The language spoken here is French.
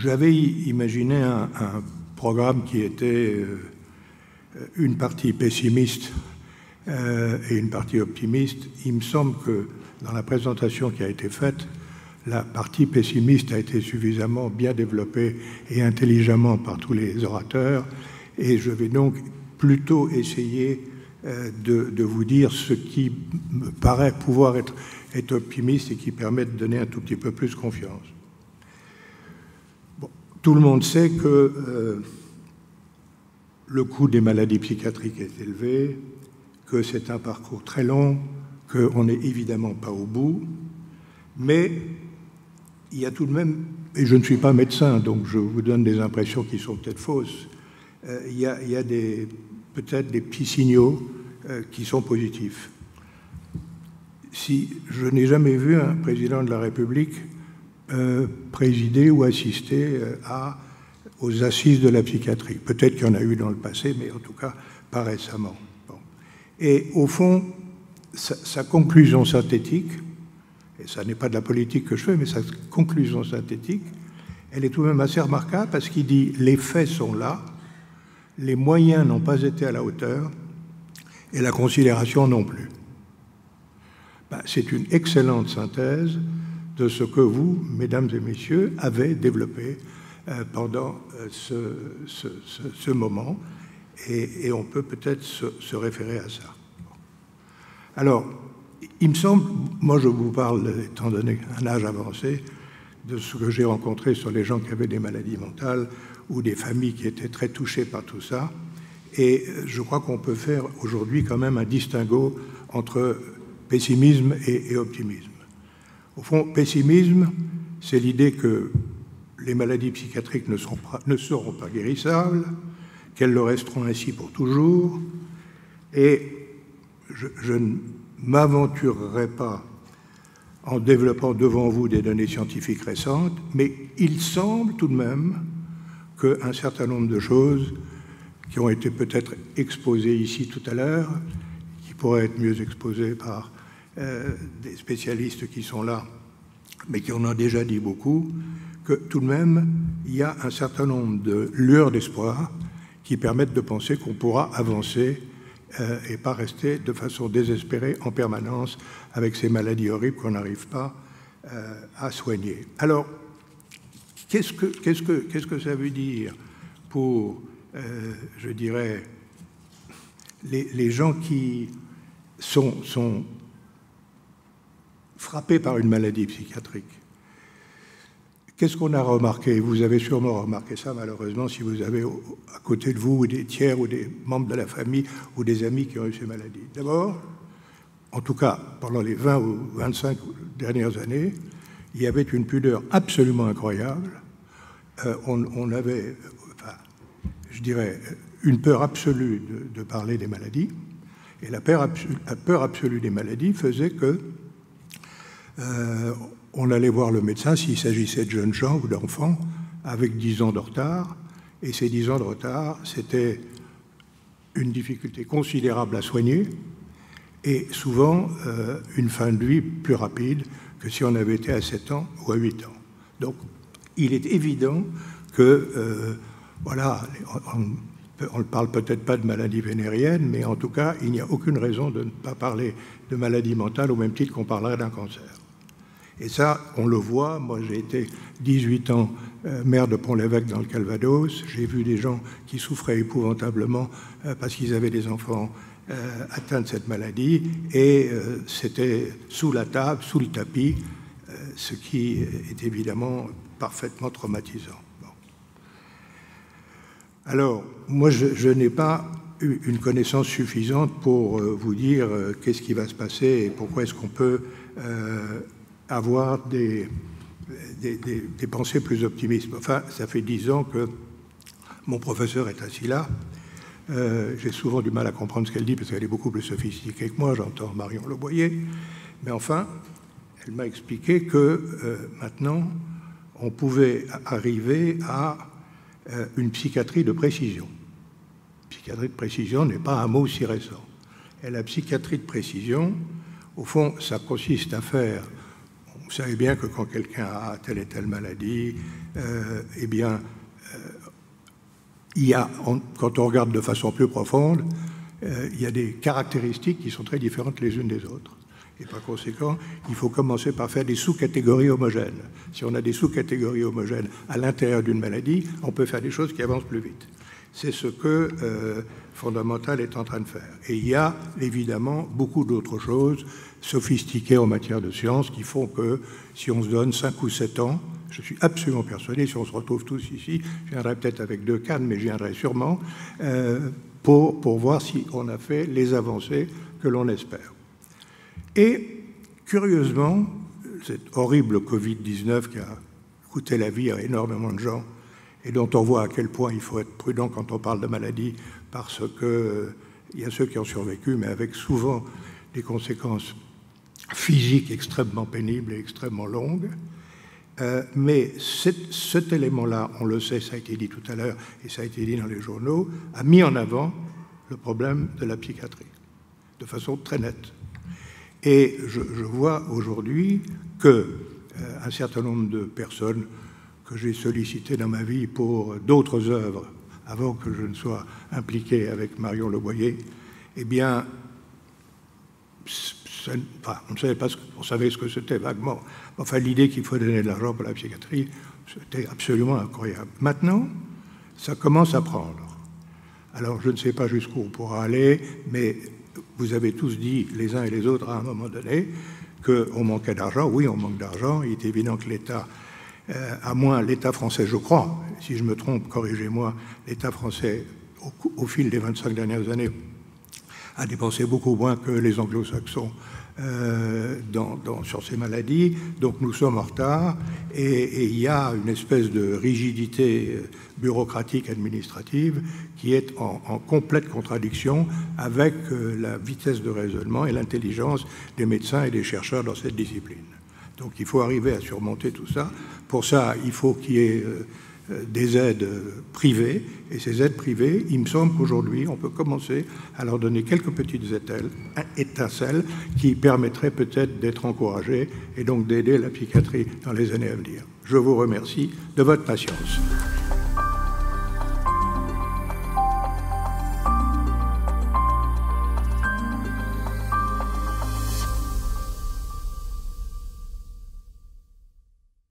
j'avais imaginé un programme qui était une partie pessimiste et une partie optimiste. Il me semble que dans la présentation qui a été faite, la partie pessimiste a été suffisamment bien développée et intelligemment par tous les orateurs, et je vais donc plutôt essayer de vous dire ce qui me paraît pouvoir être optimiste et qui permet de donner un tout petit peu plus confiance. Bon, tout le monde sait que le coût des maladies psychiatriques est élevé, que c'est un parcours très long, qu'on n'est évidemment pas au bout, mais il y a tout de même, et je ne suis pas médecin, donc je vous donne des impressions qui sont peut-être fausses, il y a peut-être des petits signaux qui sont positifs. Si je n'ai jamais vu un président de la République présider ou assister aux assises de la psychiatrie. Peut-être qu'il y en a eu dans le passé, mais en tout cas pas récemment. Bon. Et au fond, sa conclusion synthétique, et ça n'est pas de la politique que je fais, mais sa conclusion synthétique, elle est tout de même assez remarquable parce qu'il dit « les faits sont là, les moyens n'ont pas été à la hauteur et la considération non plus ». C'est une excellente synthèse de ce que vous, mesdames et messieurs, avez développé pendant ce moment, et on peut peut-être se référer à ça. Alors, il me semble, moi je vous parle, étant donné un âge avancé, de ce que j'ai rencontré sur les gens qui avaient des maladies mentales ou des familles qui étaient très touchées par tout ça, et je crois qu'on peut faire aujourd'hui quand même un distinguo entre pessimisme et optimisme. Au fond, pessimisme, c'est l'idée que les maladies psychiatriques ne seront pas guérissables, qu'elles le resteront ainsi pour toujours, et je ne m'aventurerai pas en développant devant vous des données scientifiques récentes, mais il semble tout de même qu'un certain nombre de choses qui ont été peut-être exposées ici tout à l'heure, qui pourraient être mieux exposées par des spécialistes qui sont là, mais qui en ont déjà dit beaucoup, que tout de même, il y a un certain nombre de lueurs d'espoir qui permettent de penser qu'on pourra avancer et pas rester de façon désespérée en permanence avec ces maladies horribles qu'on n'arrive pas à soigner. Alors, qu'est-ce que ça veut dire pour, je dirais, les gens qui sont frappés par une maladie psychiatrique? Qu'est-ce qu'on a remarqué? Vous avez sûrement remarqué ça, malheureusement, si vous avez à côté de vous des tiers ou des membres de la famille ou des amis qui ont eu ces maladies. D'abord, en tout cas, pendant les 20 ou 25 dernières années, il y avait une pudeur absolument incroyable. On avait, enfin, je dirais, une peur absolue de parler des maladies. Et la peur absolue des maladies faisait que on allait voir le médecin s'il s'agissait de jeunes gens ou d'enfants avec 10 ans de retard. Et ces 10 ans de retard, c'était une difficulté considérable à soigner et souvent une fin de vie plus rapide que si on avait été à 7 ans ou à 8 ans. Donc, il est évident que, voilà, on ne parle peut-être pas de maladie vénérienne, mais en tout cas, il n'y a aucune raison de ne pas parler de maladie mentale au même titre qu'on parlerait d'un cancer. Et ça, on le voit. Moi, j'ai été 18 ans maire de Pont-l'Évêque dans le Calvados. J'ai vu des gens qui souffraient épouvantablement parce qu'ils avaient des enfants atteints de cette maladie. Et c'était sous la table, sous le tapis, ce qui est évidemment parfaitement traumatisant. Bon. Alors, moi, je n'ai pas eu une connaissance suffisante pour vous dire qu'est-ce qui va se passer et pourquoi est-ce qu'on peut avoir des pensées plus optimistes. Enfin, ça fait 10 ans que mon professeur est assis là. J'ai souvent du mal à comprendre ce qu'elle dit parce qu'elle est beaucoup plus sophistiquée que moi. J'entends Marion Leboyer. Mais enfin, elle m'a expliqué que maintenant, on pouvait arriver à une psychiatrie de précision. Psychiatrie de précision n'est pas un mot si récent. Et la psychiatrie de précision, au fond, ça consiste à faire, vous savez bien que quand quelqu'un a telle et telle maladie, eh bien, quand on regarde de façon plus profonde, il y a des caractéristiques qui sont très différentes les unes des autres. Et par conséquent, il faut commencer par faire des sous-catégories homogènes. Si on a des sous-catégories homogènes à l'intérieur d'une maladie, on peut faire des choses qui avancent plus vite. C'est ce que Fondamental est en train de faire. Et il y a évidemment beaucoup d'autres choses sophistiquées en matière de sciences qui font que si on se donne 5 ou 7 ans, je suis absolument persuadé, si on se retrouve tous ici, je viendrai peut-être avec 2 cannes, mais je viendrai sûrement, pour voir si on a fait les avancées que l'on espère. Et curieusement, cette horrible Covid-19 qui a coûté la vie à énormément de gens et dont on voit à quel point il faut être prudent quand on parle de maladie, parce qu'il y a ceux qui ont survécu, mais avec souvent des conséquences physiques extrêmement pénibles et extrêmement longues. Mais cet élément-là, on le sait, ça a été dit tout à l'heure, et ça a été dit dans les journaux, a mis en avant le problème de la psychiatrie, de façon très nette. Et je vois aujourd'hui qu'un certain nombre de personnes que j'ai sollicitées dans ma vie pour d'autres œuvres, avant que je ne sois impliqué avec Marion Leboyer, eh bien, on savait pas on savait ce que c'était vaguement. Enfin, l'idée qu'il faut donner de l'argent pour la psychiatrie, c'était absolument incroyable. Maintenant, ça commence à prendre. Alors, je ne sais pas jusqu'où on pourra aller, mais vous avez tous dit, les uns et les autres, à un moment donné, qu'on manquait d'argent. Oui, on manque d'argent. Il est évident que l'État, à moins l'État français, je crois, si je me trompe, corrigez-moi, l'État français, au fil des 25 dernières années, a dépensé beaucoup moins que les anglo-saxons sur ces maladies. Donc nous sommes en retard et il y a une espèce de rigidité bureaucratique administrative qui est en complète contradiction avec la vitesse de raisonnement et l'intelligence des médecins et des chercheurs dans cette discipline. Donc il faut arriver à surmonter tout ça. Pour ça, il faut qu'il y ait des aides privées, et ces aides privées, il me semble qu'aujourd'hui, on peut commencer à leur donner quelques petites étincelles qui permettraient peut-être d'être encouragées et donc d'aider la psychiatrie dans les années à venir. Je vous remercie de votre patience.